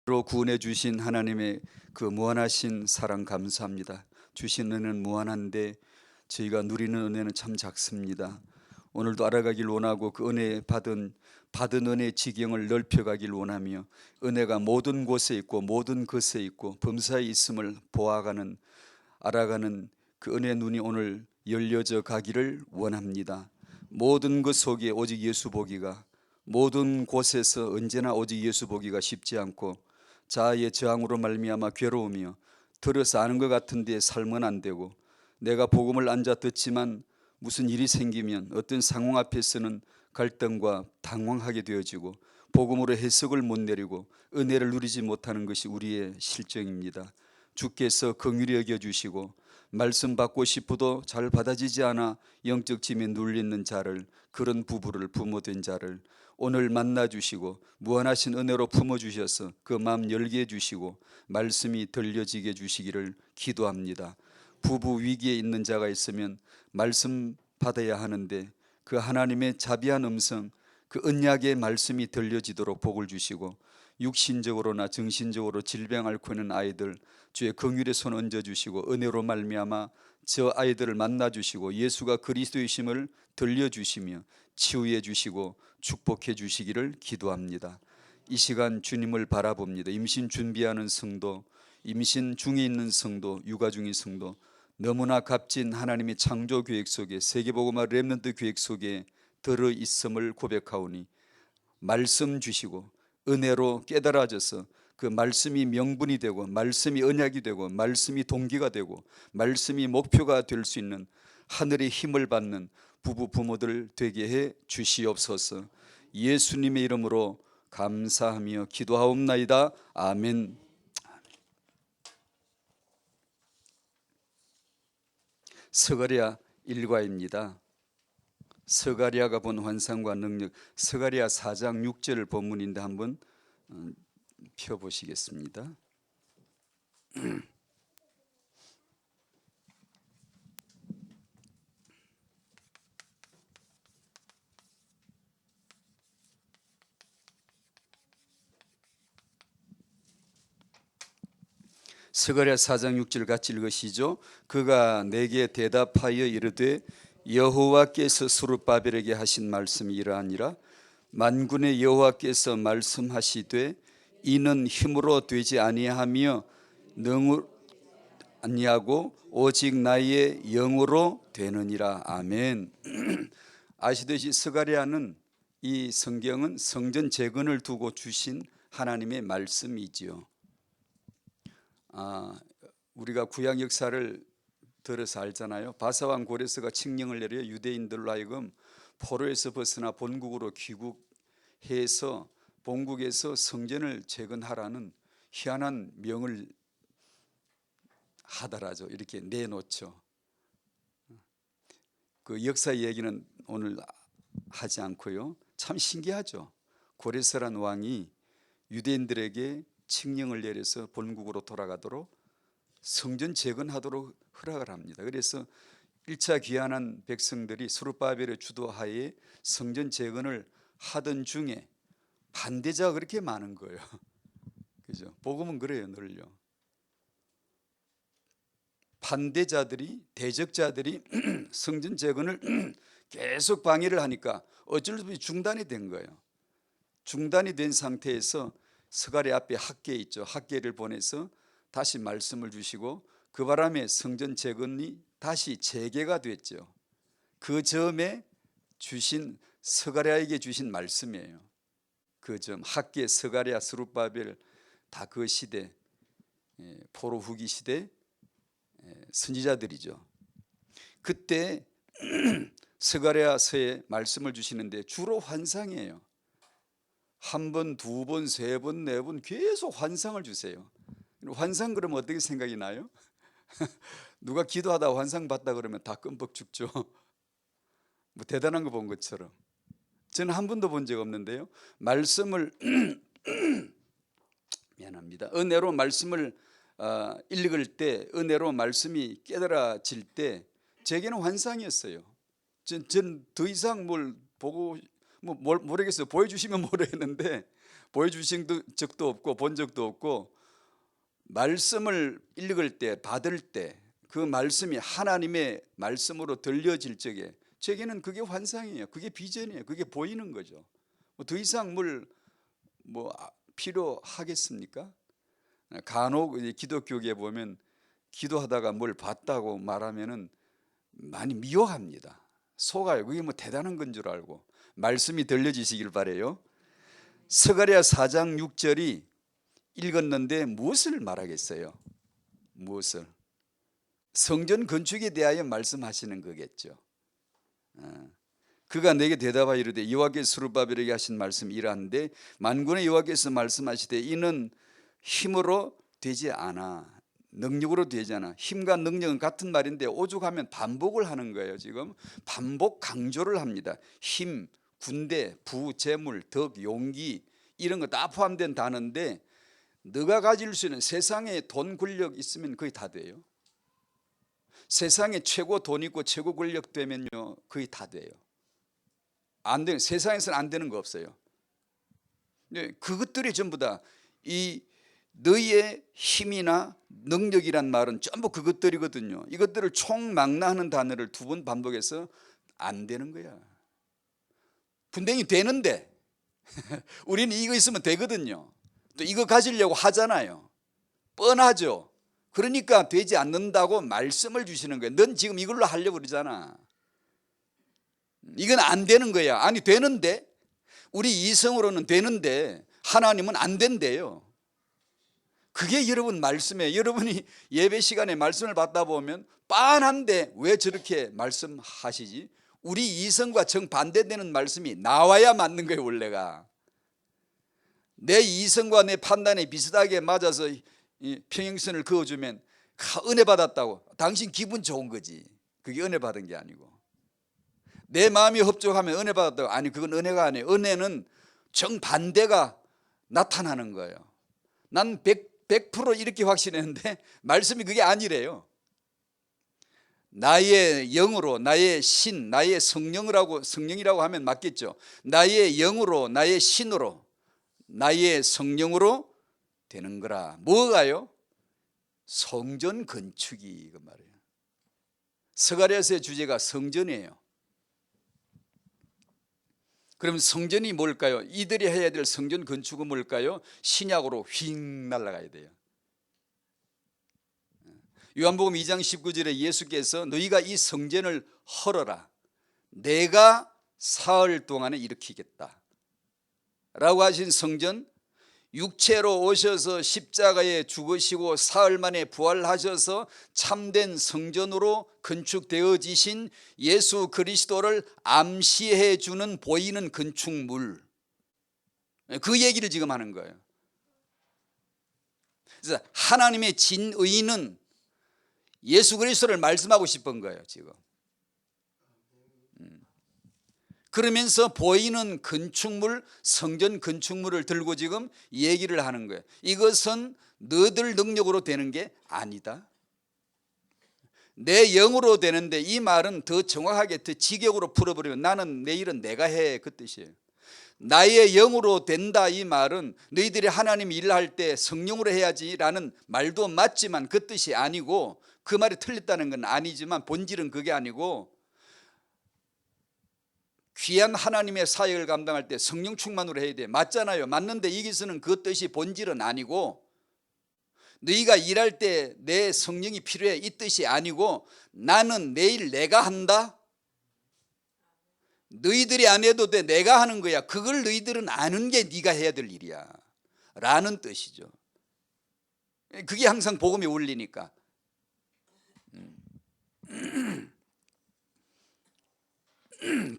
로 구원해 주신 하나님의 그 무한하신 사랑 감사합니다. 주신 은혜는 무한한데 저희가 누리는 은혜는 참 작습니다. 오늘도 알아가길 원하고 그 은혜 받은 은혜의 지경을 넓혀가길 원하며 은혜가 모든 곳에 있고 모든 것에 있고 범사에 있음을 보아가는 알아가는 그 은혜의 눈이 오늘 열려져 가기를 원합니다. 모든 것 속에 오직 예수 보기가, 모든 곳에서 언제나 오직 예수 보기가 쉽지 않고 자아의 저항으로 말미암아 괴로우며 들어서 아는 것 같은데 삶은 안 되고, 내가 복음을 앉아 듣지만 무슨 일이 생기면 어떤 상황 앞에서는 갈등과 당황하게 되어지고 복음으로 해석을 못 내리고 은혜를 누리지 못하는 것이 우리의 실정입니다. 주께서 긍휼히 여겨주시고 말씀 받고 싶어도 잘 받아지지 않아 영적 짐에 눌리는 자를, 그런 부부를, 부모된 자를 오늘 만나주시고 무한하신 은혜로 품어주셔서 그 마음 열게 해주시고 말씀이 들려지게 해주시기를 기도합니다. 부부 위기에 있는 자가 있으면 말씀 받아야 하는데 그 하나님의 자비한 음성, 그 언약의 말씀이 들려지도록 복을 주시고, 육신적으로나 정신적으로 질병 앓고 있는 아이들 주의 긍휼의 손 얹어주시고 은혜로 말미암아 저 아이들을 만나주시고 예수가 그리스도이심을 들려주시며 치유해 주시고 축복해 주시기를 기도합니다. 이 시간 주님을 바라봅니다. 임신 준비하는 성도, 임신 중에 있는 성도, 육아 중인 성도, 너무나 값진 하나님의 창조 계획 속에, 세계복음화 렘넌트 계획 속에 들어 있음을 고백하오니 말씀 주시고 은혜로 깨달아져서 그 말씀이 명분이 되고 말씀이 언약이 되고 말씀이 동기가 되고 말씀이 목표가 될 수 있는 하늘의 힘을 받는 부부 부모들 되게 해 주시옵소서. 예수님의 이름으로 감사하며 기도하옵나이다. 아멘. 스가랴 일과입니다. 스가랴가 본 환상과 능력, 스가랴 4장 6절 본문인데 한번 펴보시겠습니다. 스가랴 4장 6절 같이 읽으시죠. 그가 내게 대답하여 이르되 여호와께서 스룹바벨에게 하신 말씀이 이러하니라. 만군의 여호와께서 말씀하시되 이는 힘으로 되지 아니하며 능으로 아니하고 오직 나의 영으로 되느니라. 아멘. 아시듯이 스가랴는, 이 성경은 성전 재건을 두고 주신 하나님의 말씀이지요. 우리가 구약 역사를 들어서 알잖아요. 바사왕 고레스가 칙령을 내려 유대인들로 하여금 포로에서 벗어나 본국으로 귀국해서 본국에서 성전을 재건하라는 희한한 명을 하더라죠. 이렇게 내놓죠. 그 역사 얘기는 오늘 하지 않고요. 참 신기하죠. 고레스란 왕이 유대인들에게 칙령을 내려서 본국으로 돌아가도록 성전 재건하도록 허락을 합니다. 그래서 1차 귀환한 백성들이 스룹바벨의 주도하에 성전 재건을 하던 중에 반대자가 그렇게 많은 거예요. 그죠? 복음은 그래요, 늘요. 반대자들이, 대적자들이 성전 재건을 계속 방해를 하니까 어쩔 수 없이 중단이 된 거예요. 중단이 된 상태에서 스가랴 앞에 학계 있죠. 학계를 보내서 다시 말씀을 주시고 그 바람에 성전 재건이 다시 재개가 됐죠. 그 점에 주신, 스가랴에게 주신 말씀이에요. 그 점, 학계, 스가랴, 스룹바벨 다 그 시대, 포로 후기 시대 선지자들이죠. 그때 스가랴서에 말씀을 주시는데 주로 환상이에요. 한 번, 두 번, 세 번, 네 번 계속 환상을 주세요. 환상 그러면 어떻게 생각이 나요? 누가 기도하다 환상 봤다 그러면 다 끔뻑 죽죠. 뭐 대단한 거 본 것처럼. 저는 한 번도 본 적 없는데요. 말씀을 미안합니다. 은혜로 말씀을 읽을 때, 은혜로 말씀이 깨달아질 때 제게는 환상이었어요. 전 더 이상 뭘 보고 모르겠어요. 보여주시면 모르겠는데 보여주신 적도 없고 본 적도 없고, 말씀을 읽을 때 받을 때 그 말씀이 하나님의 말씀으로 들려질 적에 제게는 그게 환상이에요. 그게 비전이에요. 그게 보이는 거죠. 더 이상 뭘 필요하겠습니까? 간혹 기독교계에 보면 기도하다가 뭘 봤다고 말하면은 많이 미워합니다. 속아요. 그게 대단한 건 줄 알고. 말씀이 들려지시길 바래요. 스가랴 4장 6절이 읽었는데 무엇을 말하겠어요? 무엇을? 성전 건축에 대하여 말씀하시는 거겠죠. 그가 내게 대답하여 이르되 여호와께서 스룹바벨에게 하신 말씀이 이러한데 만군의 여호와께서 말씀하시되 이는 힘으로 되지 않아, 능력으로 되지 않아. 힘과 능력은 같은 말인데 오죽하면 반복을 하는 거예요. 지금 반복 강조를 합니다. 힘, 군대, 부, 재물, 덕, 용기 이런 거 다 포함된 단어인데 너가 가질 수 있는 세상에 돈, 권력 있으면 거의 다 돼요. 세상에 최고 돈 있고 최고 권력 되면요 거의 다 돼요. 안 돼요. 세상에서는 안 되는 거 없어요. 네, 그것들이 전부 다 이 너희의 힘이나 능력이란 말은 전부 그것들이거든요. 이것들을 총망라하는 단어를 2번 반복해서 안 되는 거야. 분명히 되는데 우리는 이거 있으면 되거든요. 또 이거 가지려고 하잖아요. 뻔하죠. 그러니까 되지 않는다고 말씀을 주시는 거예요. 넌 지금 이걸로 하려고 그러잖아. 이건 안 되는 거야. 아니 되는데, 우리 이성으로는 되는데 하나님은 안 된대요. 그게 여러분 말씀이에요. 여러분이 예배 시간에 말씀을 받다 보면 빤한데 왜 저렇게 말씀하시지? 우리 이성과 정반대되는 말씀이 나와야 맞는 거예요. 원래가 내 이성과 내 판단에 비슷하게 맞아서 평행선을 그어주면 은혜 받았다고 당신 기분 좋은 거지. 그게 은혜 받은 게 아니고, 내 마음이 흡족하면 은혜 받았다고, 아니 그건 은혜가 아니에요. 은혜는 정반대가 나타나는 거예요. 난 100% 이렇게 확신했는데 말씀이 그게 아니래요. 나의 영으로, 나의 신, 나의 성령이라고 하면 맞겠죠. 나의 영으로, 나의 신으로, 나의 성령으로 되는 거라. 뭐가요? 성전 건축이 그 말이에요. 스가랴서의 주제가 성전이에요. 그럼 성전이 뭘까요? 이들이 해야 될 성전 건축은 뭘까요? 신약으로 휙 날아가야 돼요. 요한복음 2장 19절에 예수께서 너희가 이 성전을 헐어라, 내가 사흘 동안에 일으키겠다 라고 하신 성전, 육체로 오셔서 십자가에 죽으시고 사흘 만에 부활하셔서 참된 성전으로 건축되어지신 예수 그리스도를 암시해 주는 보이는 건축물, 그 얘기를 지금 하는 거예요. 그래서 하나님의 진의는 예수 그리스도를 말씀하고 싶은 거예요 지금. 그러면서 보이는 건축물, 성전 건축물을 들고 지금 얘기를 하는 거예요. 이것은 너들 능력으로 되는 게 아니다. 내 영으로 되는데, 이 말은 더 정확하게 더 직역으로 풀어버리면 나는 내 일은 내가 해, 그 뜻이에요. 나의 영으로 된다, 이 말은 너희들이 하나님 일을 할 때 성령으로 해야지라는 말도 맞지만 그 뜻이 아니고, 그 말이 틀렸다는 건 아니지만 본질은 그게 아니고, 귀한 하나님의 사역을 감당할 때 성령 충만으로 해야 돼. 맞잖아요. 맞는데 여기서는 그 뜻이 본질은 아니고, 너희가 일할 때 내 성령이 필요해, 이 뜻이 아니고, 나는 내일 내가 한다. 너희들이 안 해도 돼, 내가 하는 거야. 그걸 너희들은 아는 게 네가 해야 될 일이야 라는 뜻이죠. 그게 항상 복음이 울리니까.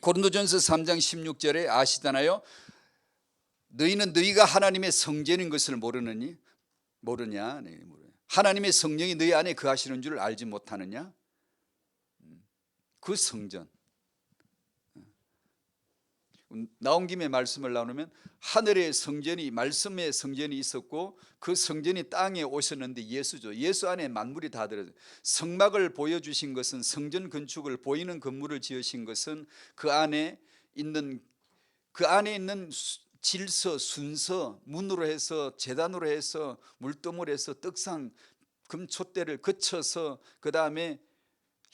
고린도전서 3장 16절에 아시잖아요. 너희는 너희가 하나님의 성전인 것을 모르느냐? 하나님의 성령이 너희 안에 거하시는 줄 알지 못하느냐? 그 성전. 나온 김에 말씀을 나누면 하늘의 성전이, 말씀의 성전이 있었고 그 성전이 땅에 오셨는데 예수죠. 예수 안에 만물이 다 들어요. 성막을 보여주신 것은, 성전 건축을 보이는 건물을 지으신 것은 그 안에 있는 그 안에 있는 질서, 순서, 문으로 해서 제단으로 해서 물두물 해서 떡상, 금촛대를 거쳐서 그 다음에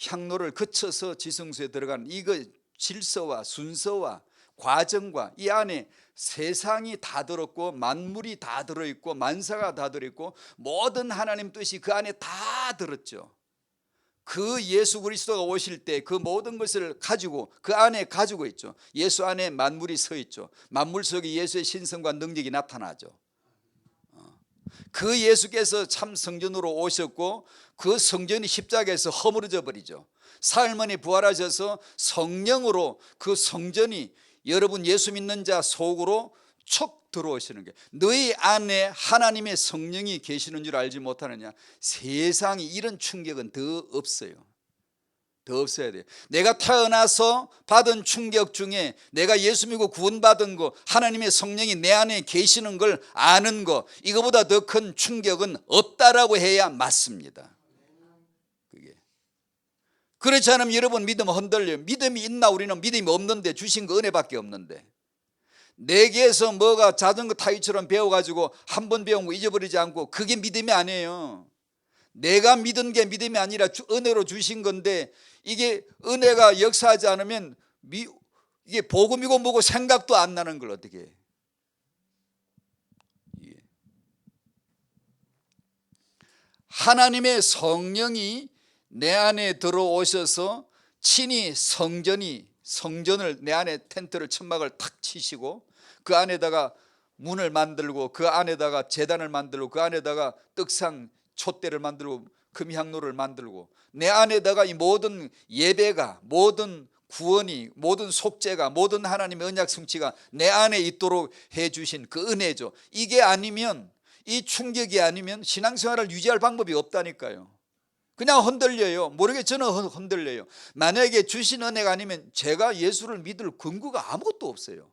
향로를 거쳐서 지성소에 들어가는 이거 질서와 순서와 과정과 이 안에 세상이 다 들었고 만물이 다 들어있고 만사가 다 들어있고 모든 하나님 뜻이 그 안에 다 들었죠. 그 예수 그리스도가 오실 때 그 모든 것을 가지고 그 안에 가지고 있죠. 예수 안에 만물이 서 있죠. 만물 속에 예수의 신성과 능력이 나타나죠. 그 예수께서 참 성전으로 오셨고 그 성전이 십자가에서 허물어져 버리죠. 사흘 만에 부활하셔서 성령으로 그 성전이 여러분 예수 믿는 자 속으로 촉 들어오시는 게 너희 안에 하나님의 성령이 계시는 줄 알지 못하느냐. 세상에 이런 충격은 더 없어요. 더 없어야 돼요. 내가 태어나서 받은 충격 중에 내가 예수 믿고 구원받은 거 하나님의 성령이 내 안에 계시는 걸 아는 거 이거보다 더 큰 충격은 없다라고 해야 맞습니다. 그게. 그렇지 않으면 여러분 믿으면 흔들려요. 믿음이 있나 우리는 믿음이 없는데 주신 거 은혜밖에 없는데 내게서 뭐가 자전거 타이처럼 배워가지고 한 번 배운 거 잊어버리지 않고 그게 믿음이 아니에요. 내가 믿은 게 믿음이 아니라 은혜로 주신 건데 이게 은혜가 역사하지 않으면 이게 복음이고 뭐고 생각도 안 나는 걸 어떻게 해. 하나님의 성령이 내 안에 들어오셔서 친히 성전을 내 안에 텐트를 천막을 탁 치시고 그 안에다가 문을 만들고 그 안에다가 제단을 만들고 그 안에다가 떡상 촛대를 만들고 금향로를 만들고 내 안에다가 이 모든 예배가 모든 구원이 모든 속죄가 모든 하나님의 언약 성취가 내 안에 있도록 해주신 그 은혜죠. 이게 아니면 이 충격이 아니면 신앙생활을 유지할 방법이 없다니까요. 그냥 흔들려요. 모르게 저는 흔들려요. 만약에 주신 은혜가 아니면 제가 예수를 믿을 근거가 아무것도 없어요.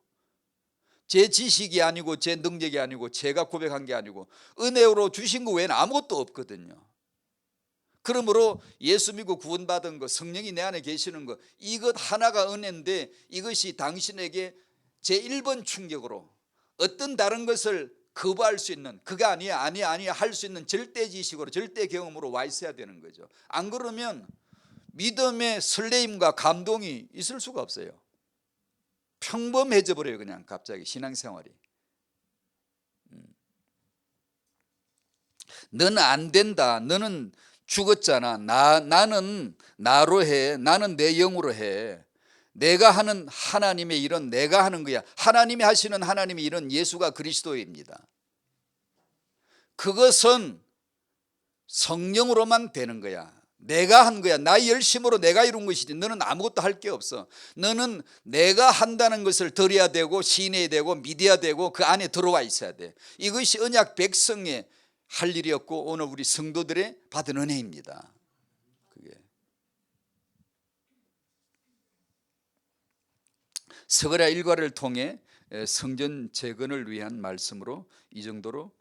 제 지식이 아니고 제 능력이 아니고 제가 고백한 게 아니고 은혜로 주신 거 외에는 아무것도 없거든요. 그러므로 예수 믿고 구원받은 거 성령이 내 안에 계시는 거 이것 하나가 은혜인데 이것이 당신에게 제1번 충격으로 어떤 다른 것을 거부할 수 있는 그가 아니야 할 수 있는 절대 지식으로 절대 경험으로 와 있어야 되는 거죠. 안 그러면 믿음의 설레임과 감동이 있을 수가 없어요. 평범해져 버려요. 그냥 갑자기 신앙생활이. 너는 안 된다. 너는 죽었잖아. 나는 나로 해. 나는 내 영으로 해. 내가 하는 하나님의 일은 내가 하는 거야. 하나님이 하시는 하나님의 일은 예수가 그리스도입니다. 그것은 성령으로만 되는 거야. 내가 한 거야. 나의 열심으로 내가 이룬 것이지 너는 아무것도 할 게 없어. 너는 내가 한다는 것을 들어야 되고 시인해야 되고 믿어야 되고 그 안에 들어와 있어야 돼. 이것이 언약 백성의 할 일이었고 오늘 우리 성도들의 받은 은혜입니다. 그게. 스가랴 일과를 통해 성전 재건을 위한 말씀으로 이 정도로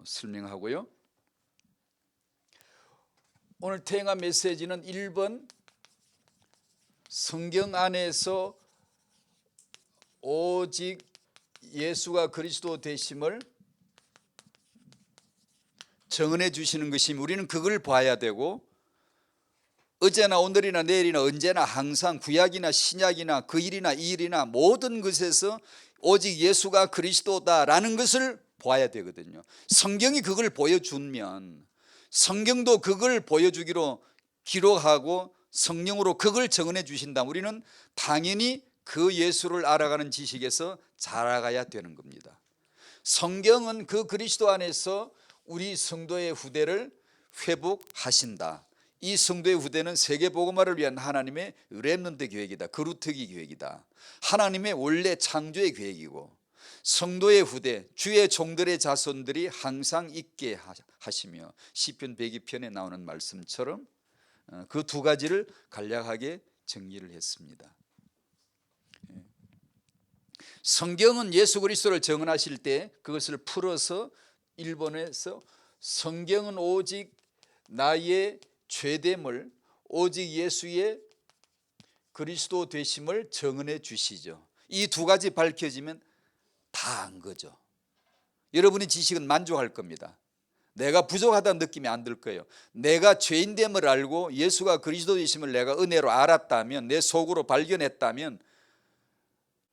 설명하고요. 오늘 태영아 메시지는 1번 성경 안에서 오직 예수가 그리스도 되심을 정언해 주시는 것이면 우리는 그걸 봐야 되고 어제나 오늘이나 내일이나 언제나 항상 구약이나 신약이나 그 일이나 이 일이나 모든 것에서 오직 예수가 그리스도다라는 것을 봐야 되거든요. 성경이 그걸 보여주면 성경도 그걸 보여주기로 기록하고 성령으로 그걸 정언해 주신다. 우리는 당연히 그 예수를 알아가는 지식에서 자라가야 되는 겁니다. 성경은 그 그리스도 안에서 우리 성도의 후대를 회복하신다. 이 성도의 후대는 세계복음화를 위한 하나님의 렘넌트 계획이다. 거루터기 계획이다. 하나님의 원래 창조의 계획이고 성도의 후대 주의 종들의 자손들이 항상 있게 하시며 시편 102편에 나오는 말씀처럼 그 두 가지를 간략하게 정리를 했습니다. 성경은 예수 그리스도를 정언하실 때 그것을 풀어서 일본에서 성경은 오직 나의 죄됨을 오직 예수의 그리스도 되심을 정언해 주시죠. 이 두 가지 밝혀지면 다 안 거죠. 여러분의 지식은 만족할 겁니다. 내가 부족하다는 느낌이 안 들 거예요. 내가 죄인됨을 알고 예수가 그리스도이심을 내가 은혜로 알았다면, 내 속으로 발견했다면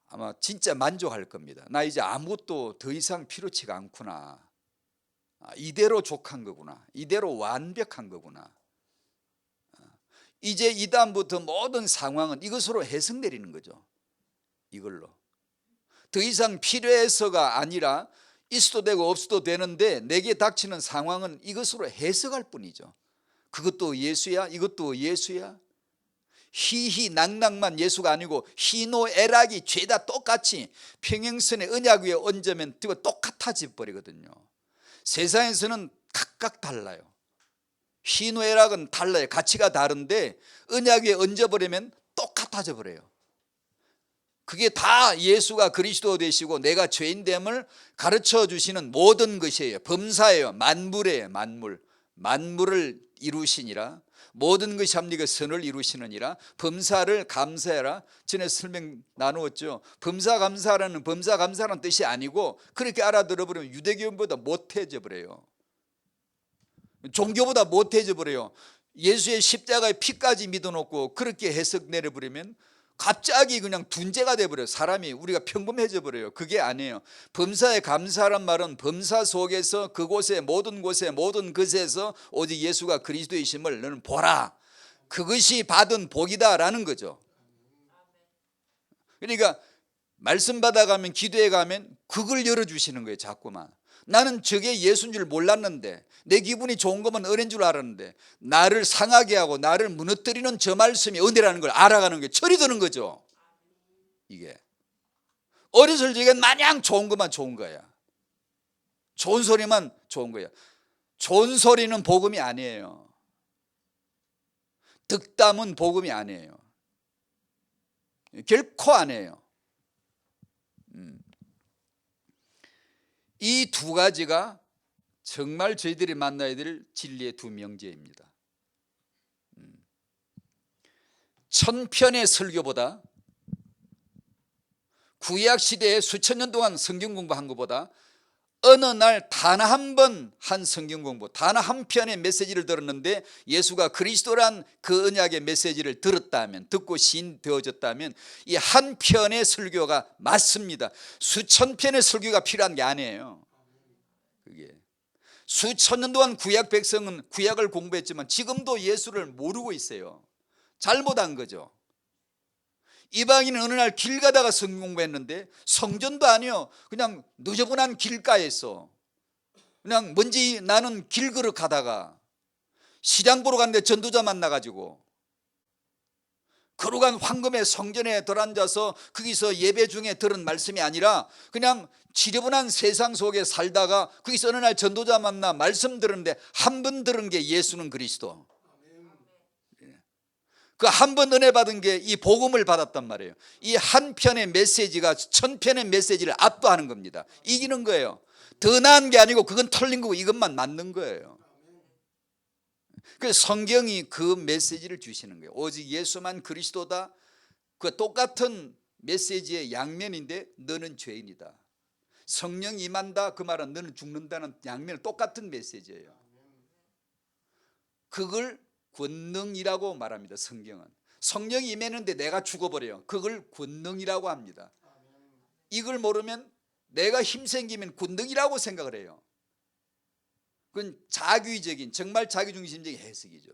아마 진짜 만족할 겁니다. 나 이제 아무것도 더 이상 필요치가 않구나. 이대로 족한 거구나. 이대로 완벽한 거구나. 이제 이 다음부터 모든 상황은 이것으로 해석내리는 거죠. 이걸로. 더 이상 필요해서가 아니라 있어도 되고 없어도 되는데 내게 닥치는 상황은 이것으로 해석할 뿐이죠. 그것도 예수야? 이것도 예수야? 희희낙낙만 예수가 아니고 희노애락이 죄다 똑같이 평행선의 언약 위에 얹으면 똑같아져 버리거든요. 세상에서는 각각 달라요. 희노애락은 달라요. 가치가 다른데 언약 위에 얹어버리면 똑같아져 버려요. 그게 다 예수가 그리스도 되시고 내가 죄인됨을 가르쳐 주시는 모든 것이에요. 범사예요. 만물이에요. 만물. 만물을 이루시니라. 모든 것이 합리가 선을 이루시느니라. 범사를 감사해라. 전에 설명 나누었죠. 범사 감사라는 뜻이 아니고 그렇게 알아들어버리면 유대교보다 못해져 버려요. 종교보다 못해져 버려요. 예수의 십자가의 피까지 믿어놓고 그렇게 해석 내려버리면 갑자기 그냥 둔재가 돼버려요. 사람이 우리가 평범해져 버려요. 그게 아니에요. 범사에 감사란 말은 범사 속에서 그곳에 모든 곳에 모든 것에서 오직 예수가 그리스도이심을 너는 보라. 그것이 받은 복이다라는 거죠. 그러니까 말씀 받아가면 기도해 가면 그걸 열어주시는 거예요. 자꾸만. 나는 저게 예수인 줄 몰랐는데, 내 기분이 좋은 것만 은혜인 줄 알았는데 나를 상하게 하고 나를 무너뜨리는 저 말씀이 은혜라는 걸 알아가는 게 철이 드는 거죠. 이게 어렸을 적에 마냥 좋은 것만 좋은 거야. 좋은 소리만 좋은 거야. 좋은 소리는 복음이 아니에요. 득담은 복음이 아니에요. 결코 아니에요. 이 두 가지가 정말 저희들이 만나야 될 진리의 두 명제입니다. 천편의 설교보다, 구약 시대에 수천 년 동안 성경 공부한 것보다 어느 날 단 한 번 한 성경 공부, 단 한 편의 메시지를 들었는데 예수가 그리스도란 그 언약의 메시지를 들었다면, 듣고 시인 되어졌다면 이 한 편의 설교가 맞습니다. 수천 편의 설교가 필요한 게 아니에요. 그게 수천 년 동안 구약 백성은 구약을 공부했지만 지금도 예수를 모르고 있어요. 잘못한 거죠. 이방인은 어느 날 길 가다가 성경 공부했는데 성전도 아니요, 그냥 너저분한 길가에서 그냥 먼지 나는 길걸어 가다가 시장 보러 갔는데 전도자 만나가지고 거룩한 황금의 성전에 들어앉아서 거기서 예배 중에 들은 말씀이 아니라 그냥 지저분한 세상 속에 살다가 거기서 어느 날 전도자 만나 말씀 들었는데 한 번 들은 게 예수는 그리스도, 그 한 번 은혜 받은 게 이 복음을 받았단 말이에요. 이 한 편의 메시지가 천 편의 메시지를 압도하는 겁니다. 이기는 거예요. 더 나은 게 아니고 그건 틀린 거고 이것만 맞는 거예요. 그래서 성경이 그 메시지를 주시는 거예요. 오직 예수만 그리스도다. 그 똑같은 메시지의 양면인데 너는 죄인이다. 성령 임한다. 그 말은 너는 죽는다는 양면, 똑같은 메시지예요. 그걸 권능이라고 말합니다. 성경은 성령이 임했는데 내가 죽어버려요. 그걸 권능이라고 합니다. 이걸 모르면 내가 힘생기면 권능이라고 생각을 해요. 그건 자기적인, 정말 자기중심적인 해석이죠.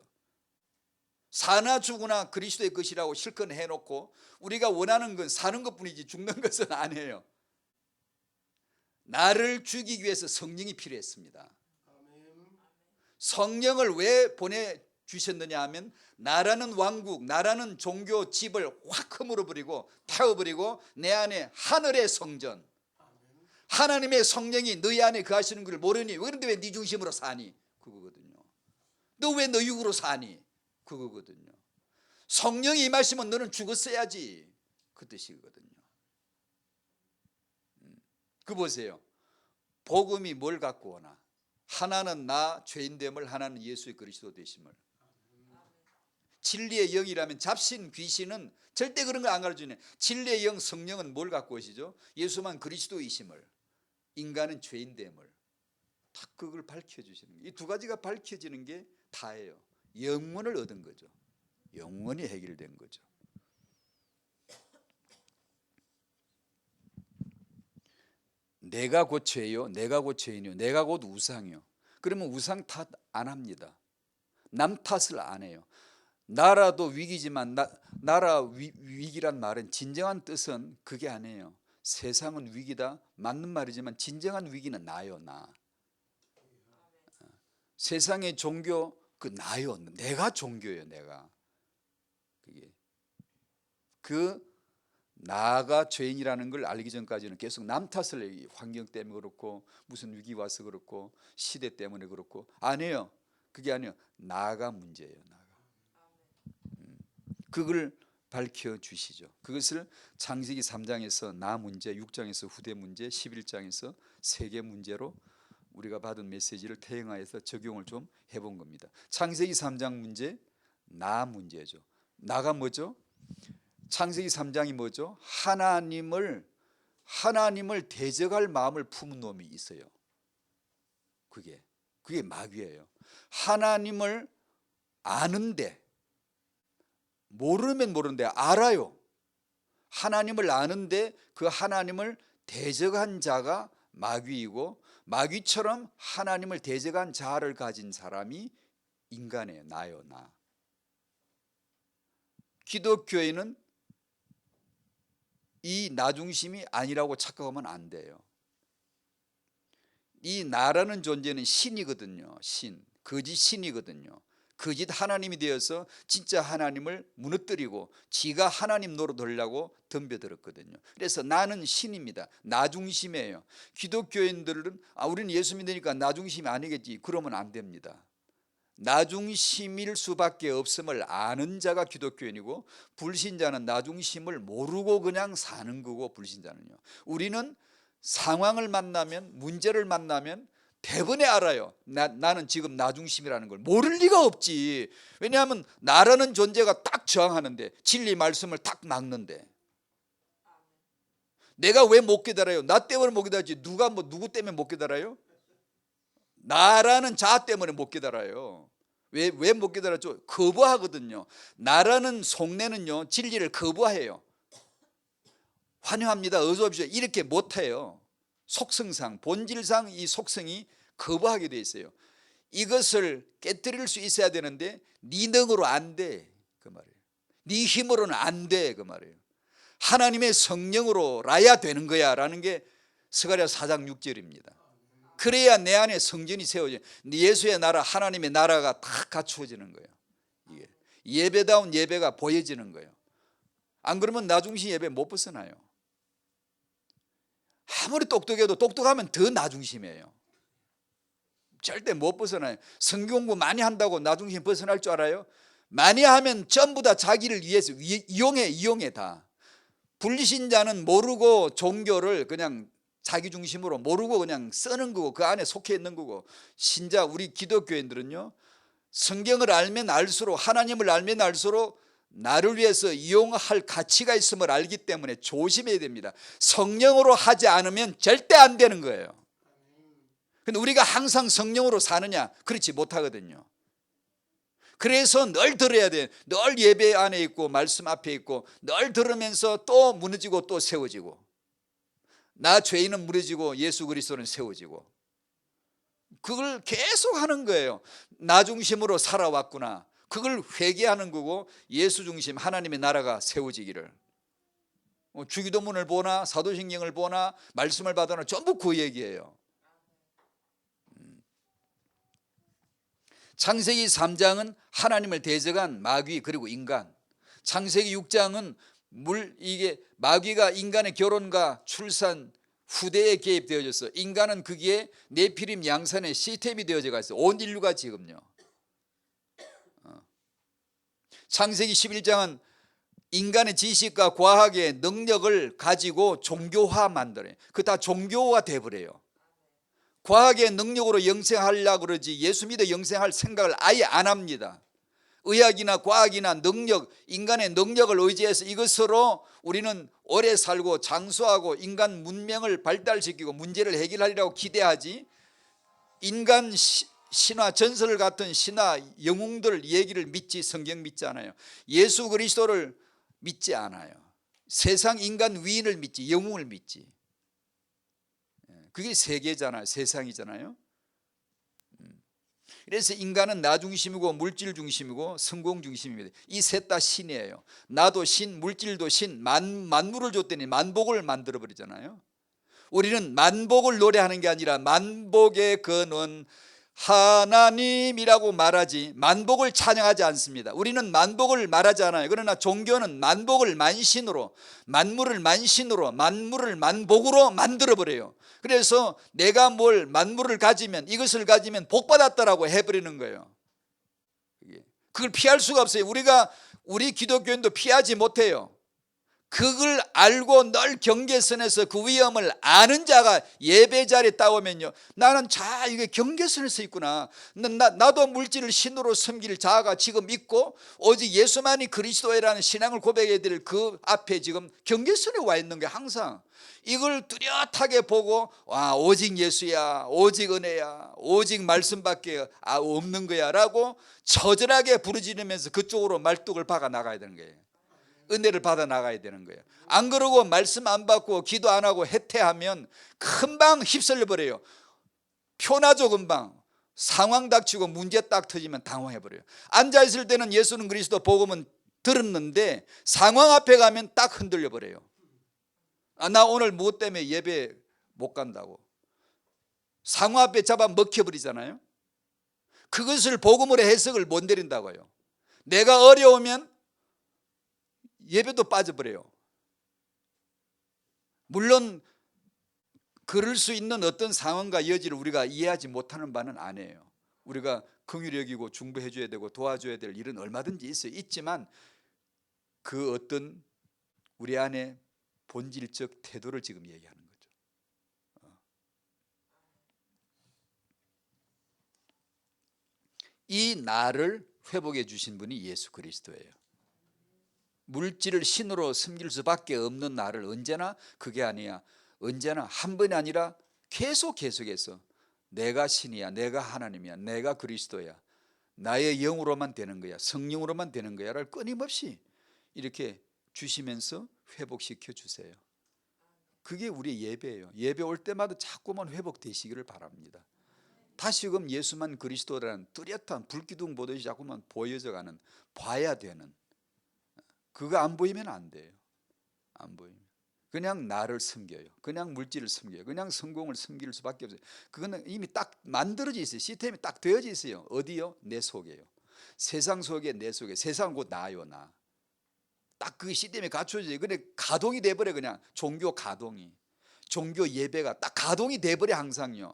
사나 죽으나 그리스도의 것이라고 실컷 해놓고 우리가 원하는 건 사는 것뿐이지 죽는 것은 아니에요. 나를 죽이기 위해서 성령이 필요했습니다. 성령을 왜 보내주셨느냐 하면 나라는 왕국, 나라는 종교 집을 확 허물어버리고 태워버리고 내 안에 하늘의 성전, 하나님의 성령이 너희 안에 거하시는 걸 모르니 그런데 왜 네 중심으로 사니? 그거거든요. 너 왜 너 육으로 사니? 그거거든요. 성령이 임하시면 너는 죽었어야지, 그 뜻이거든요. 그 보세요. 복음이 뭘 갖고 오나? 하나는 나 죄인됨을, 하나는 예수의 그리스도 되심을. 진리의 영이라면 잡신 귀신은 절대 그런 걸 안 가르쳐주네. 진리의 영 성령은 뭘 갖고 오시죠? 예수만 그리스도이심을, 인간은 죄인됨을 다 그걸 밝혀주시는 거예요. 이 두 가지가 밝혀지는 게 다예요. 영원을 얻은 거죠. 영원히 해결된 거죠. 내가 곧 죄요, 내가 곧 죄인이요, 내가 곧 우상이요. 그러면 우상 탓 안 합니다. 남 탓을 안 해요. 나라도 위기지만 나라 위기란 말은 진정한 뜻은 그게 아니에요. 세상은 위기다 맞는 말이지만 진정한 위기는 나요. 나. 세상의 종교 그 나요. 내가 종교예요. 내가. 그 나가 죄인이라는 걸 알기 전까지는 계속 남 탓을 해요. 환경 때문에 그렇고 무슨 위기 와서 그렇고 시대 때문에 그렇고 아니에요. 그게 아니에요. 나가 문제예요. 나가. 그걸 밝혀주시죠. 그것을 창세기 3장에서 나 문제, 6장에서 후대 문제, 11장에서 세계 문제로 우리가 받은 메시지를 태영하여서 적용을 좀 해본 겁니다. 창세기 3장 문제, 나 문제죠. 나가 뭐죠? 창세기 3장이 뭐죠? 하나님을 대적할 마음을 품은 놈이 있어요. 그게 마귀예요. 하나님을 아는데, 모르면 모르는데 알아요. 하나님을 아는데 그 하나님을 대적한 자가 마귀이고, 마귀처럼 하나님을 대적한 자아를 가진 사람이 인간이에요. 나요. 나. 기독교인은 이 나 중심이 아니라고 착각하면 안 돼요. 이 나라는 존재는 신이거든요. 신, 거짓 신이거든요. 거짓 하나님이 되어서 진짜 하나님을 무너뜨리고 지가 하나님 노릇하려고 덤벼들었거든요. 그래서 나는 신입니다. 나 중심이에요. 기독교인들은 우리는 예수 믿으니까 나 중심이 아니겠지, 그러면 안 됩니다. 나 중심일 수밖에 없음을 아는 자가 기독교인이고, 불신자는 나 중심을 모르고 그냥 사는 거고. 불신자는요, 우리는 상황을 만나면, 문제를 만나면 대번에 알아요. 나는 지금 나 중심이라는 걸. 모를 리가 없지. 왜냐하면 나라는 존재가 딱 저항하는데, 진리 말씀을 딱 막는데. 내가 왜 못 깨달아요? 나 때문에 못 깨달지. 누구 때문에 못 깨달아요? 나라는 자 때문에 못 깨달아요. 왜 못 깨달았죠? 거부하거든요. 나라는 속내는요, 진리를 거부해요. 환영합니다, 어서 오십시오, 이렇게 못해요. 속성상, 본질상 이 속성이 거부하게 돼 있어요. 이것을 깨뜨릴 수 있어야 되는데 네 능으로 안 돼, 그 말이에요. 네 힘으로는 안 돼, 그 말이에요. 하나님의 성령으로 라야 되는 거야 라는 게 스가랴 4장 6절입니다. 그래야 내 안에 성전이 세워져, 예수의 나라, 하나님의 나라가 다 갖추어지는 거예요. 이게 예배다운 예배가 보여지는 거예요. 안 그러면 나 중심 예배 못 벗어나요. 아무리 똑똑해도 똑똑하면 더 나 중심이에요. 절대 못 벗어나요. 성경 공부 많이 한다고 나 중심 벗어날 줄 알아요? 많이 하면 전부 다 자기를 위해서 이용해 다. 불신자는 모르고 종교를 그냥 자기 중심으로 모르고 그냥 쓰는 거고, 그 안에 속해 있는 거고, 신자 우리 기독교인들은요, 성경을 알면 알수록, 하나님을 알면 알수록 나를 위해서 이용할 가치가 있음을 알기 때문에 조심해야 됩니다. 성령으로 하지 않으면 절대 안 되는 거예요. 근데 우리가 항상 성령으로 사느냐? 그렇지 못하거든요. 그래서 늘 들어야 돼. 늘 예배 안에 있고 말씀 앞에 있고 늘 들으면서 또 무너지고 또 세워지고, 나 죄인은 무너지고 예수 그리스도는 세워지고, 그걸 계속 하는 거예요. 나 중심으로 살아왔구나, 그걸 회개하는 거고, 예수 중심 하나님의 나라가 세워지기를. 주기도문을 보나 사도신경을 보나 말씀을 받아나 전부 그 얘기예요. 창세기 3장은 하나님을 대적한 마귀 그리고 인간, 창세기 6장은 이게 마귀가 인간의 결혼과 출산 후대에 개입되어져서 인간은 거기에 네피림 양산의 시스템이 되어져 있어요. 온 인류가 지금요. 창세기 11장은 인간의 지식과 과학의 능력을 가지고 종교화 만들어요. 그 다 종교화 돼버려요. 과학의 능력으로 영생하려고 그러지 예수 믿어 영생할 생각을 아예 안 합니다. 의학이나 과학이나 능력, 인간의 능력을 의지해서 이것으로 우리는 오래 살고 장수하고 인간 문명을 발달시키고 문제를 해결하리라고 기대하지, 인간 신화 전설 같은 신화 영웅들 얘기를 믿지 성경 믿지 않아요. 예수 그리스도를 믿지 않아요. 세상 인간 위인을 믿지, 영웅을 믿지. 그게 세계잖아요. 세상이잖아요. 그래서 인간은 나 중심이고 물질 중심이고 성공 중심입니다. 이 셋 다 신이에요. 나도 신, 물질도 신, 만물을 줬더니 만복을 만들어 버리잖아요. 우리는 만복을 노래하는 게 아니라 만복의 근원 하나님이라고 말하지 만복을 찬양하지 않습니다. 우리는 만복을 말하지 않아요. 그러나 종교는 만복을 만신으로, 만물을 만신으로, 만물을 만복으로 만들어 버려요. 그래서 내가 뭘 만물을 가지면, 이것을 가지면 복 받았다라고 해버리는 거예요. 그걸 피할 수가 없어요. 우리 기독교인도 피하지 못해요. 그걸 알고 늘 경계선에서 그 위험을 아는 자가 예배 자리에 따오면요, 나는 이게 경계선에 서 있구나. 나도 물질을 신으로 섬길 자가 지금 있고 오직 예수만이 그리스도라는 신앙을 고백해야 될 그 앞에 지금 경계선에 와 있는 게 항상 이걸 뚜렷하게 보고, 와, 오직 예수야, 오직 은혜야, 오직 말씀밖에 없는 거야 라고 처절하게 부르짖으면서 그쪽으로 말뚝을 박아 나가야 되는 거예요. 은혜를 받아 나가야 되는 거예요. 안 그러고 말씀 안 받고 기도 안 하고 해태하면 금방 휩쓸려 버려요. 표나죠. 금방 상황 닥치고 문제 딱 터지면 당황해 버려요. 앉아 있을 때는 예수는 그리스도 복음은 들었는데 상황 앞에 가면 딱 흔들려 버려요. 나 오늘 무엇 때문에 예배 못 간다고 상황 앞에 잡아 먹혀 버리잖아요. 그것을 복음으로 해석을 못 내린다고요. 내가 어려우면 예배도 빠져버려요. 물론 그럴 수 있는 어떤 상황과 여지를 우리가 이해하지 못하는 바는 아니에요. 우리가 긍휼히 여기고 중보해 줘야 되고 도와줘야 될 일은 얼마든지 있지만 그 어떤 우리 안에 본질적 태도를 지금 얘기하는 거죠. 이 나를 회복해 주신 분이 예수 그리스도예요. 물질을 신으로 섬길 수밖에 없는 나를 언제나 그게 아니야. 언제나 한 번이 아니라 계속해서 내가 신이야, 내가 하나님이야, 내가 그리스도야, 나의 영으로만 되는 거야, 성령으로만 되는 거야를 끊임없이 이렇게 주시면서 회복시켜 주세요. 그게 우리의 예배예요. 예배 올 때마다 자꾸만 회복되시기를 바랍니다. 다시금 예수만 그리스도라는 뚜렷한 불기둥 보듯이 자꾸만 보여져가는, 봐야 되는, 그거 안 보이면 안 돼요. 안 보이면 그냥 나를 섬겨요. 그냥 물질을 섬겨요. 그냥 성공을 섬길 수밖에 없어요. 그거는 이미 딱 만들어져 있어요. 시스템이 딱 되어져 있어요. 어디요? 내 속에요. 세상 속에, 내 속에. 세상 곧 나요, 나. 딱 그 시스템이 갖춰져요. 근데 가동이 돼버려. 그냥 종교 가동이, 종교 예배가 딱 가동이 돼버려 항상요.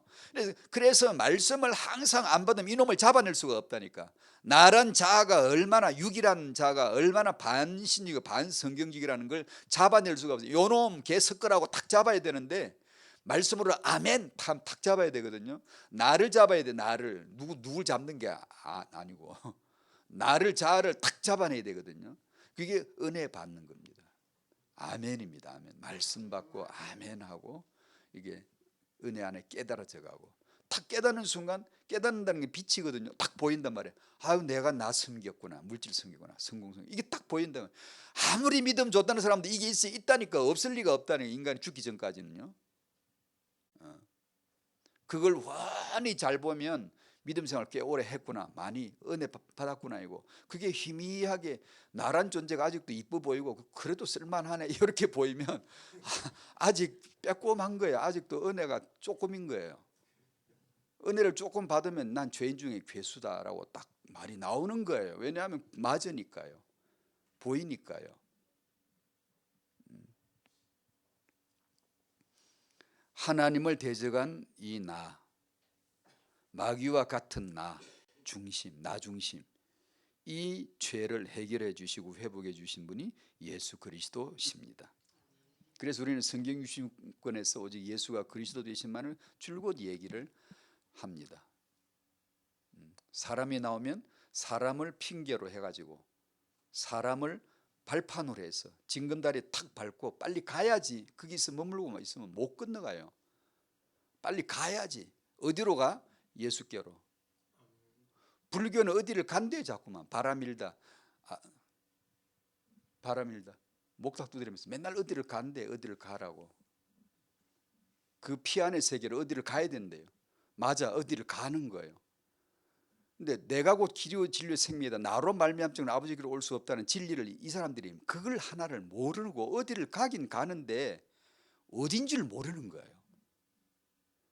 그래서 말씀을 항상 안 받으면 이놈을 잡아낼 수가 없다니까. 나란 자아가 얼마나, 육이란 자가 얼마나 반신이고 반성경적이라는 걸 잡아낼 수가 없어요. 요놈 개 섞으라고 탁 잡아야 되는데 말씀으로 아멘 탁 잡아야 되거든요. 나를 잡아야 돼. 나를. 누굴 잡는 게 아니고 나를, 자아를 탁 잡아내야 되거든요. 그게 은혜 받는 겁니다. 아멘입니다. 아멘. 말씀 받고 아멘하고 이게 은혜 안에 깨달아져 가고, 탁 깨닫는 순간, 깨닫는다는 게 빛이거든요. 딱 보인단 말이에요. 아유, 내가 나 섬겼구나, 물질 섬기구나, 성공 섬기, 이게 딱 보인다면, 아무리 믿음 줬다는 사람도 이게 있다니까. 없을 리가 없다니까. 인간이 죽기 전까지는요. 그걸 훤히 잘 보면 믿음 생활 꽤 오래 했구나, 많이 은혜 받았구나, 이거. 그게 희미하게 나란 존재가 아직도 이뻐 보이고 그래도 쓸만하네 이렇게 보이면 아직 빼꼼한 거예요. 아직도 은혜가 조금인 거예요. 은혜를 조금 받으면 난 죄인 중에 괴수다라고 딱 말이 나오는 거예요. 왜냐하면 맞으니까요. 보이니까요. 하나님을 대적한 이 나, 마귀와 같은 나 중심, 나 중심, 이 죄를 해결해 주시고 회복해 주신 분이 예수 그리스도십니다. 그래서 우리는 성경 66권에서 오직 예수가 그리스도 되신만을 줄곧 얘기를 합니다. 사람이 나오면 사람을 핑계로 해가지고 사람을 발판으로 해서 징검다리에 탁 밟고 빨리 가야지. 거기서 머물고만 있으면 못 건너가요. 빨리 가야지. 어디로 가? 예수께로. 불교는 어디를 간대 자꾸만. 바람일다. 바람일다. 목탁 두드리면서 맨날 어디를 간대. 어디를 가라고. 그 피 안의 세계를 어디를 가야 된대요. 맞아. 어디를 가는 거예요. 근데 내가 곧 길이요 진리요 생명이다. 나로 말미암증은 아버지께로 올 수 없다는 진리를 이 사람들이 그걸 하나를 모르고 어디를 가긴 가는데 어딘 줄 모르는 거예요.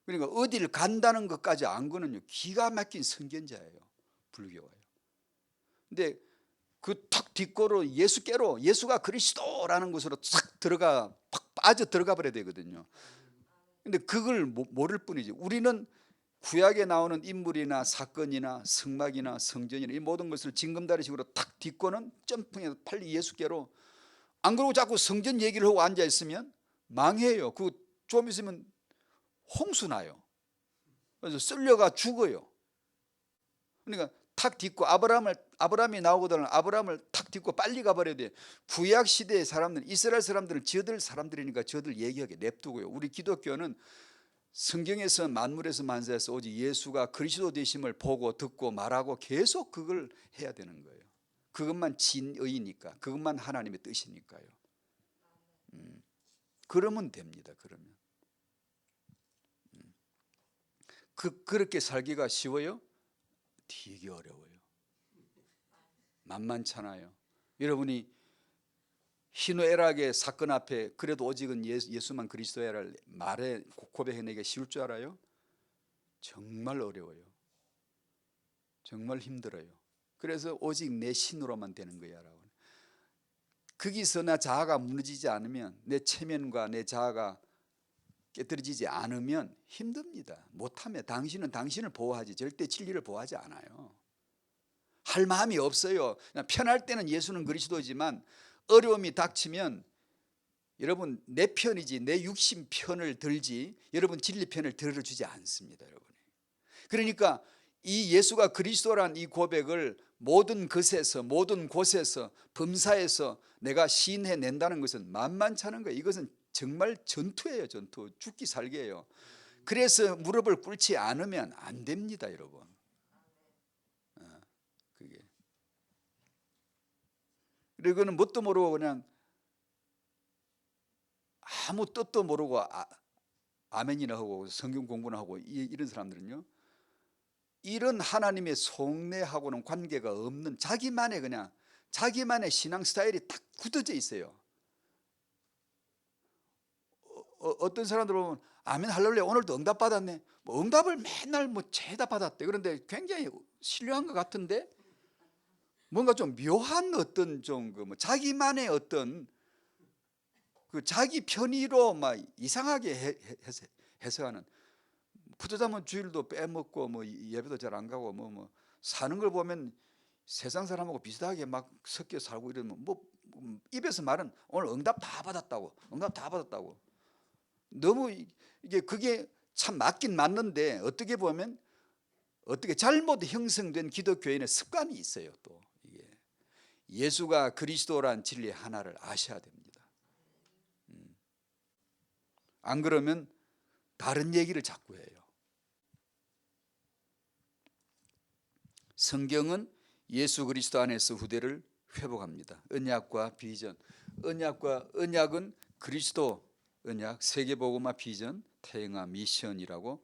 그러니까 어디를 간다는 것까지 안 거는요 기가 막힌 선견자예요. 불교가요. 근데 그 탁 뒷거로 예수께로 예수가 그리스도라는 곳으로 탁 들어가 팍 빠져 들어가 버려야 되거든요. 근데 그걸 모를 뿐이지. 우리는 구약에 나오는 인물이나 사건이나 성막이나 성전이나 이 모든 것을 징검다리식으로 탁 딛고는 점프해서 빨리 예수께로. 안 그러고 자꾸 성전 얘기를 하고 앉아 있으면 망해요. 그 좀 있으면 홍수 나요. 그래서 쓸려가 죽어요. 그러니까 탁 딛고 아브라함이 나오거든 아브라함을 탁 딛고 빨리 가버려야 돼. 구약 시대의 사람들은 이스라엘 사람들은 저들 사람들이니까 저들 얘기하게 냅두고요. 우리 기독교는 성경에서 만물에서 만사에서 오직 예수가 그리스도 되심을 보고 듣고 말하고 계속 그걸 해야 되는 거예요. 그것만 진의니까, 그것만 하나님의 뜻이니까요. 그러면 됩니다. 그러면 그렇게 살기가 쉬워요? 되게 어려워요. 만만찮아요. 여러분이 희노애락의 사건 앞에 그래도 오직은 예수만 그리스도야를 말에 고백해내기가 쉬울 줄 알아요? 정말 어려워요. 정말 힘들어요. 그래서 오직 내 신으로만 되는 거야 라고. 거기서 나 자아가 무너지지 않으면, 내 체면과 내 자아가 깨뜨려지지 않으면 힘듭니다. 못하면 당신은 당신을 보호하지 절대 진리를 보호하지 않아요. 할 마음이 없어요. 그냥 편할 때는 예수는 그리스도지만 어려움이 닥치면 여러분 내 편이지 내 육신 편을 들지 여러분 진리 편을 들어주지 않습니다. 여러분. 그러니까 이 예수가 그리스도란 이 고백을 모든 것에서 모든 곳에서 범사에서 내가 시인해낸다는 것은 만만찮은 거예요. 이것은 정말 전투예요. 전투. 죽기 살기예요. 그래서 무릎을 꿇지 않으면 안 됩니다. 여러분. 그게. 그리고 그는 뭣도 모르고 그냥 아무 뜻도 모르고 아멘이나 하고 성경 공부나 하고 이런 사람들은요 이런 하나님의 속내하고는 관계가 없는 자기만의 그냥 자기만의 신앙 스타일이 딱 굳어져 있어요. 어떤 사람들 보면 아멘 할렐루야 오늘도 응답 받았네. 뭐 응답을 맨날 뭐 죄다 받았대. 그런데 굉장히 신뢰한 것 같은데 뭔가 좀 묘한 어떤 좀 그 뭐 자기만의 어떤 그 자기 편의로 막 이상하게 해석하는. 부처자면 주일도 빼먹고 뭐 예배도 잘 안 가고 뭐 사는 걸 보면 세상 사람하고 비슷하게 막 섞여 살고 이러면 뭐 입에서 말은 오늘 응답 다 받았다고 응답 다 받았다고 너무 이게 그게 참 맞긴 맞는데 어떻게 보면 어떻게 잘못 형성된 기독교인의 습관이 있어요. 또 이게 예수가 그리스도란 진리 하나를 아셔야 됩니다. 안 그러면 다른 얘기를 자꾸 해요. 성경은 예수 그리스도 안에서 후대를 회복합니다. 언약과 비전. 언약은 그리스도 언약, 세계복음화 비전, 태영화 미션이라고.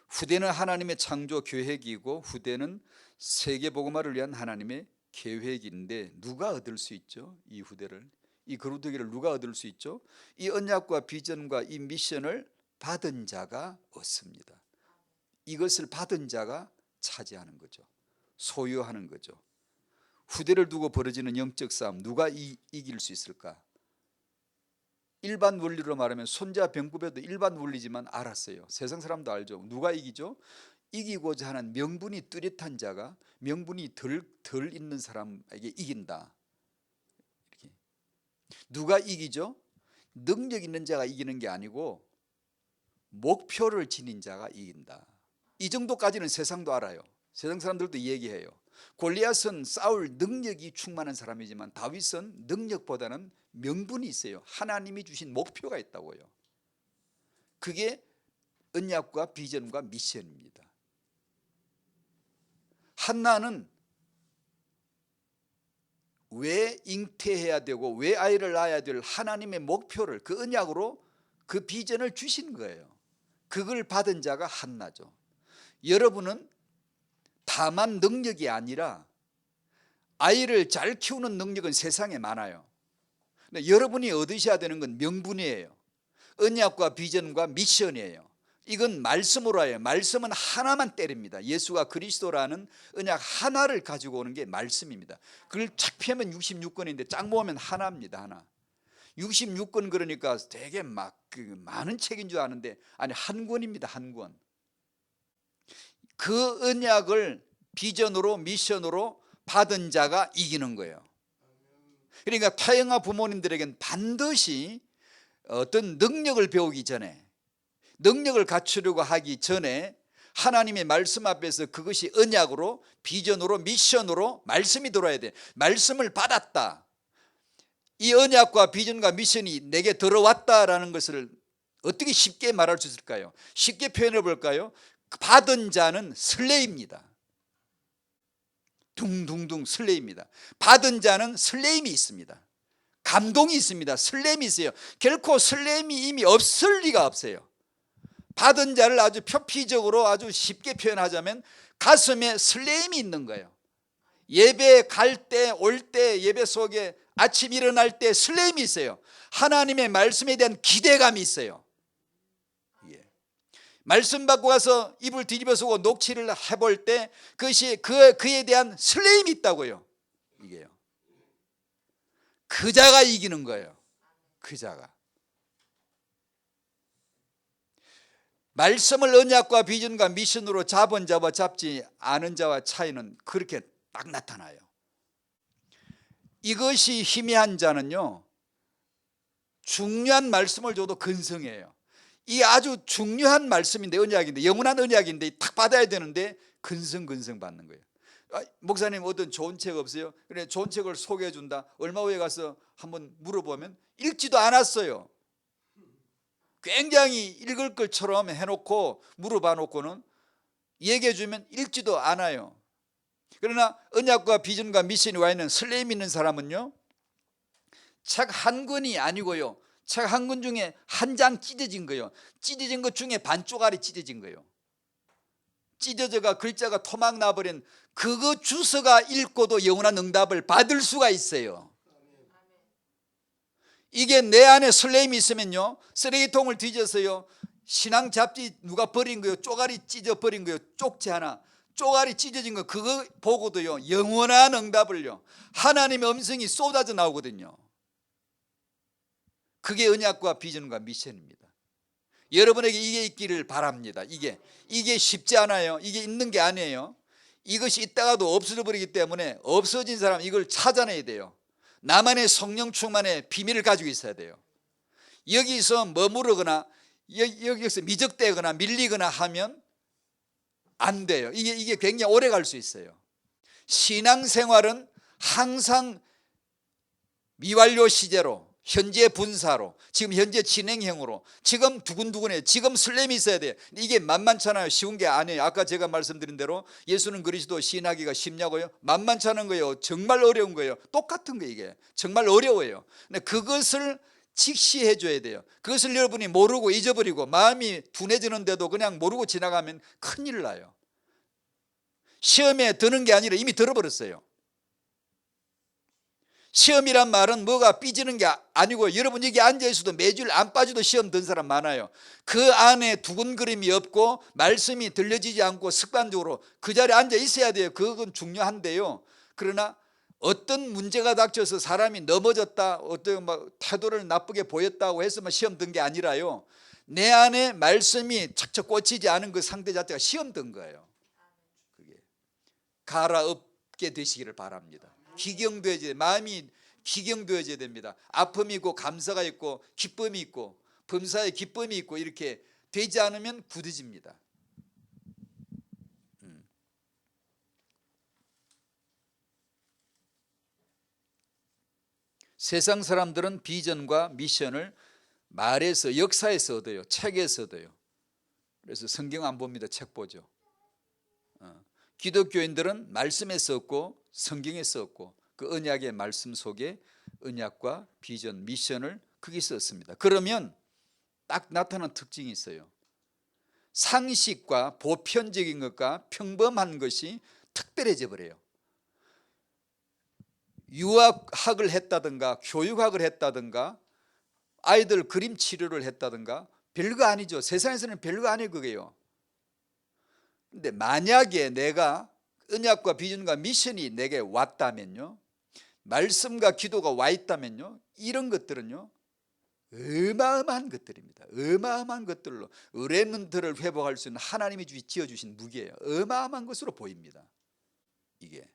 후대는 하나님의 창조 계획이고 후대는 세계복음화를 위한 하나님의 계획인데 누가 얻을 수 있죠? 이 후대를, 이 거루두기를 누가 얻을 수 있죠? 이 언약과 비전과 이 미션을 받은 자가 얻습니다. 이것을 받은 자가 차지하는 거죠. 소유하는 거죠. 후대를 두고 벌어지는 영적 싸움 누가 이길 수 있을까? 일반 원리로 말하면 손자 병구배도 일반 원리지만 알았어요. 세상 사람도 알죠. 누가 이기죠? 이기고자 하는 명분이 뚜렷한 자가 명분이 덜 있는 사람에게 이긴다. 이렇게. 누가 이기죠? 능력 있는 자가 이기는 게 아니고 목표를 지닌 자가 이긴다. 이 정도까지는 세상도 알아요. 세상 사람들도 얘기해요. 골리앗은 싸울 능력이 충만한 사람이지만 다윗은 능력보다는 명분이 있어요. 하나님이 주신 목표가 있다고요. 그게 언약과 비전과 미션입니다. 한나는 왜 잉태해야 되고 왜 아이를 낳아야 될 하나님의 목표를 그 언약으로 그 비전을 주신 거예요. 그걸 받은 자가 한나죠. 여러분은 다만 능력이 아니라 아이를 잘 키우는 능력은 세상에 많아요. 근데 여러분이 얻으셔야 되는 건 명분이에요. 언약과 비전과 미션이에요. 이건 말씀으로 해요. 말씀은 하나만 때립니다. 예수가 그리스도라는 언약 하나를 가지고 오는 게 말씀입니다. 그걸 착 펴면 66권인데 쫙 모으면 하나입니다. 하나. 66권 그러니까 되게 막 많은 책인 줄 아는데 아니 한 권입니다. 한 권. 그 언약을 비전으로 미션으로 받은 자가 이기는 거예요. 그러니까 타영아 부모님들에겐 반드시 어떤 능력을 배우기 전에 능력을 갖추려고 하기 전에 하나님의 말씀 앞에서 그것이 언약으로 비전으로 미션으로 말씀이 들어와야 돼. 말씀을 받았다. 이 언약과 비전과 미션이 내게 들어왔다라는 것을 어떻게 쉽게 말할 수 있을까요? 쉽게 표현해 볼까요? 받은 자는 설레입니다. 둥둥둥 설레입니다. 받은 자는 설레임이 있습니다. 감동이 있습니다. 설렘이 있어요. 결코 설렘이 이미 없을 리가 없어요. 받은 자를 아주 표피적으로 아주 쉽게 표현하자면 가슴에 설렘이 있는 거예요. 예배 갈 때, 올 때, 예배 속에 아침 일어날 때 설렘이 있어요. 하나님의 말씀에 대한 기대감이 있어요. 예. 말씀 받고 가서 이불 뒤집어쓰고 녹취를 해볼 때 그것이 그에 대한 설렘이 있다고요. 이게요. 그 자가 이기는 거예요. 그 자가. 말씀을 언약과 비전과 미션으로 잡은 자와 잡지 않은 자와 차이는 그렇게 딱 나타나요. 이것이 희미한 자는요, 중요한 말씀을 줘도 근성해요. 이 아주 중요한 말씀인데, 언약인데, 영원한 언약인데 딱 받아야 되는데 근성 받는 거예요. 목사님 어떤 좋은 책 없어요? 그래, 좋은 책을 소개해 준다. 얼마 후에 가서 한번 물어보면 읽지도 않았어요. 굉장히 읽을 것처럼 해놓고 물어봐 놓고는 얘기해 주면 읽지도 않아요. 그러나 언약과 비전과 미션이 와 있는 설렘 있는 사람은요, 책 한 권이 아니고요, 책 한 권 중에 한 장 찢어진 거예요. 찢어진 것 중에 반쪽알이 찢어진 거예요. 찢어져가 글자가 토막 나버린 그거 주서가 읽고도 영원한 응답을 받을 수가 있어요. 이게 내 안에 설렘이 있으면요, 쓰레기통을 뒤져서요, 신앙 잡지 누가 버린 거요, 쪼가리 찢어 버린 거요, 쪽지 하나 쪼가리 찢어진 거 그거 보고도요, 영원한 응답을요, 하나님의 음성이 쏟아져 나오거든요. 그게 언약과 비전과 미션입니다. 여러분에게 이게 있기를 바랍니다. 이게 쉽지 않아요. 이게 있는 게 아니에요. 이것이 있다가도 없어져 버리기 때문에 없어진 사람 이걸 찾아내야 돼요. 나만의 성령 충만의 비밀을 가지고 있어야 돼요. 여기서 머무르거나 여기서 미적대거나 밀리거나 하면 안 돼요. 이게 굉장히 오래 갈 수 있어요. 신앙생활은 항상 미완료 시제로, 현재 분사로, 지금 현재 진행형으로, 지금 두근두근해요. 지금 설렘이 있어야 돼요. 이게 만만찮아요. 쉬운 게 아니에요. 아까 제가 말씀드린 대로 예수는 그리스도 시인하기가 쉽냐고요? 만만찮은 거예요. 정말 어려운 거예요. 똑같은 거예요. 이게 정말 어려워요. 근데 그것을 직시해 줘야 돼요. 그것을 여러분이 모르고 잊어버리고 마음이 둔해지는데도 그냥 모르고 지나가면 큰일 나요. 시험에 드는 게 아니라 이미 들어버렸어요. 시험이란 말은 뭐가 삐지는 게 아니고, 여러분 여기 앉아있어도 매주일 안 빠져도 시험 든 사람 많아요. 그 안에 두근거림이 없고 말씀이 들려지지 않고 습관적으로 그 자리에 앉아 있어야 돼요. 그건 중요한데요. 그러나 어떤 문제가 닥쳐서 사람이 넘어졌다, 어떤 태도를 나쁘게 보였다고 해서만 시험 든 게 아니라요, 내 안에 말씀이 척척 꽂히지 않은 그 상태 자체가 시험 든 거예요. 그게 갈아엎게 되시기를 바랍니다. 기경되어져야, 마음이 기경되어져야 됩니다. 아픔이 있고 감사가 있고 기쁨이 있고 범사에 기쁨이 있고 이렇게 되지 않으면 굳어집니다. 세상 사람들은 비전과 미션을 말에서, 역사에서 얻어요. 책에서 얻어요. 그래서 성경 안 봅니다. 책 보죠. 기독교인들은 말씀에서 얻고 성경에서 얻고 그 언약의 말씀 속에 언약과 비전, 미션을 거기서 얻습니다. 그러면 딱 나타나는 특징이 있어요. 상식과 보편적인 것과 평범한 것이 특별해져 버려요. 유학을 했다든가 교육학을 했다든가 아이들 그림 치료를 했다든가 별거 아니죠. 세상에서는 별거 아니에요. 그게요. 근데 만약에 내가 언약과 비전과 미션이 내게 왔다면요, 말씀과 기도가 와 있다면요, 이런 것들은요 어마어마한 것들입니다. 어마어마한 것들로 렘넌트를 회복할 수 있는 하나님이 지어주신 무기예요. 어마어마한 것으로 보입니다. 이게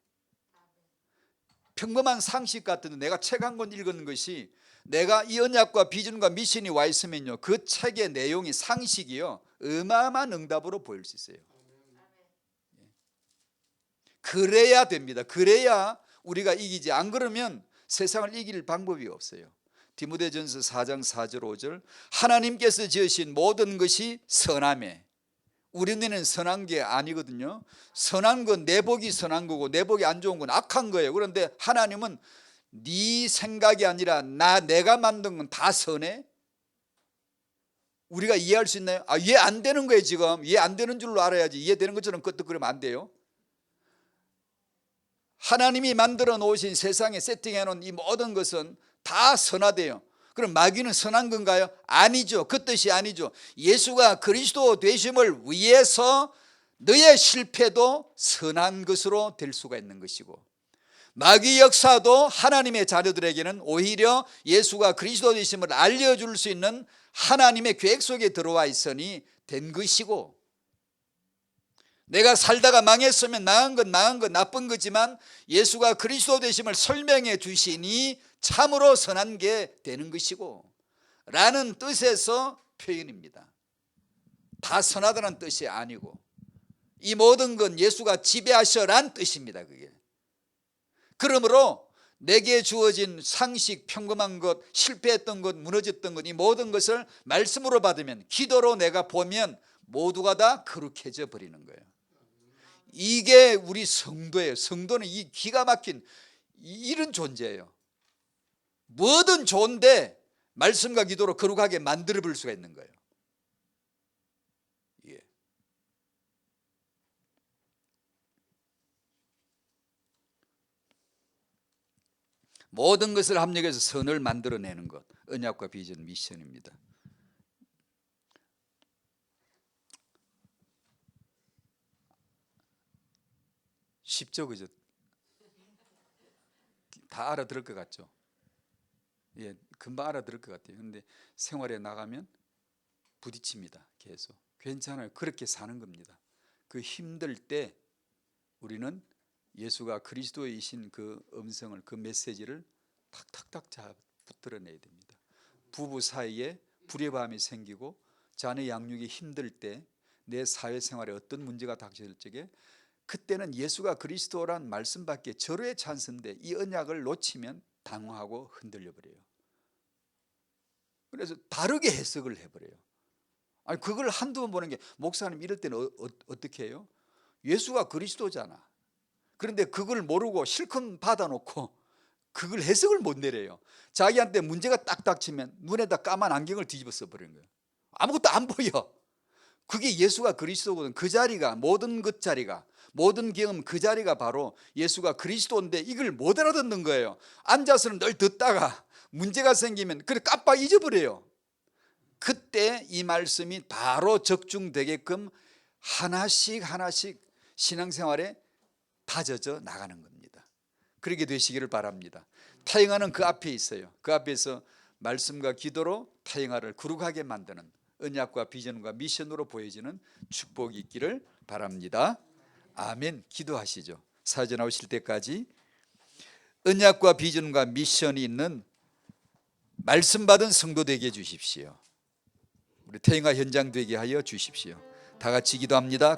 평범한 상식 같은데 내가 책 한 권 읽은 것이, 내가 이 언약과 비전과 미션이 와 있으면요, 그 책의 내용이, 상식이요, 어마어마한 응답으로 보일 수 있어요. 그래야 됩니다. 그래야 우리가 이기지. 안 그러면 세상을 이길 방법이 없어요. 디모데전서 4장 4절 5절 하나님께서 지으신 모든 것이 선하매, 우리 눈에는 선한 게 아니거든요. 선한 건 내 복이 선한 거고 내 복이 안 좋은 건 악한 거예요. 그런데 하나님은 네 생각이 아니라 내가 만든 건 다 선해? 우리가 이해할 수 있나요? 이해 안 되는 거예요. 지금 이해 안 되는 줄로 알아야지. 이해되는 것처럼 끄떡거리면 안 돼요. 하나님이 만들어 놓으신 세상에 세팅해 놓은 이 모든 것은 다 선하대요. 그럼 마귀는 선한 건가요? 아니죠. 그 뜻이 아니죠. 예수가 그리스도 되심을 위해서 너의 실패도 선한 것으로 될 수가 있는 것이고, 마귀 역사도 하나님의 자녀들에게는 오히려 예수가 그리스도 되심을 알려줄 수 있는 하나님의 계획 속에 들어와 있으니 된 것이고, 내가 살다가 망했으면 망한 건 나쁜 거지만 예수가 그리스도 되심을 설명해 주시니 참으로 선한 게 되는 것이고 라는 뜻에서 표현입니다. 다 선하다는 뜻이 아니고 이 모든 건 예수가 지배하셔란 뜻입니다. 그게. 그러므로 내게 주어진 상식, 평범한 것, 실패했던 것, 무너졌던 것, 이 모든 것을 말씀으로 받으면, 기도로 내가 보면 모두가 다 거룩해져 버리는 거예요. 이게 우리 성도예요. 성도는 이 기가 막힌 이런 존재예요. 뭐든 좋은데 말씀과 기도로 거룩하게 만들어 볼 수가 있는 거예요. 예. 모든 것을 합력해서 선을 만들어내는 것, 언약과 비전, 미션입니다. 쉽죠, 그죠? 다 알아들을 것 같죠? 예, 금방 알아들을 것 같아요. 근데 생활에 나가면 부딪힙니다. 계속. 괜찮아요. 그렇게 사는 겁니다. 그 힘들 때 우리는 예수가 그리스도이신 그 음성을, 그 메시지를 탁탁탁 붙들어내야 됩니다. 부부 사이에 불협화음이 생기고 자녀 양육이 힘들 때, 내 사회생활에 어떤 문제가 닥칠 적에, 그때는 예수가 그리스도란 말씀밖에 절호의 찬스인데 이 언약을 놓치면 당황하고 흔들려 버려요. 그래서 다르게 해석을 해버려요. 아니 그걸 한두 번 보는 게, 목사님 이럴 때는 어떻게 해요? 예수가 그리스도잖아. 그런데 그걸 모르고 실컷 받아놓고 그걸 해석을 못 내려요. 자기한테 문제가 딱 닥치면 눈에다 까만 안경을 뒤집어 써버리는 거예요. 아무것도 안 보여. 그게 예수가 그리스도거든. 그 자리가, 모든 것 자리가, 모든 경험 그 자리가 바로 예수가 그리스도인데 이걸 못 알아듣는 거예요. 앉아서는 늘 듣다가 문제가 생기면 그래 깜빡 잊어버려요. 그때 이 말씀이 바로 적중되게끔 하나씩 신앙생활에 다져져 나가는 겁니다. 그렇게 되시기를 바랍니다. 타영하는 그 앞에 있어요. 그 앞에서 말씀과 기도로 타영하를 거룩하게 만드는, 언약과 비전과 미션으로 보여지는 축복이 있기를 바랍니다. 아멘. 기도하시죠. 사제 나오실 때까지 언약과 비전과 미션이 있는 말씀 받은 성도 되게 해주십시오. 우리 태영아 현장 되게 하여 주십시오. 다 같이 기도합니다.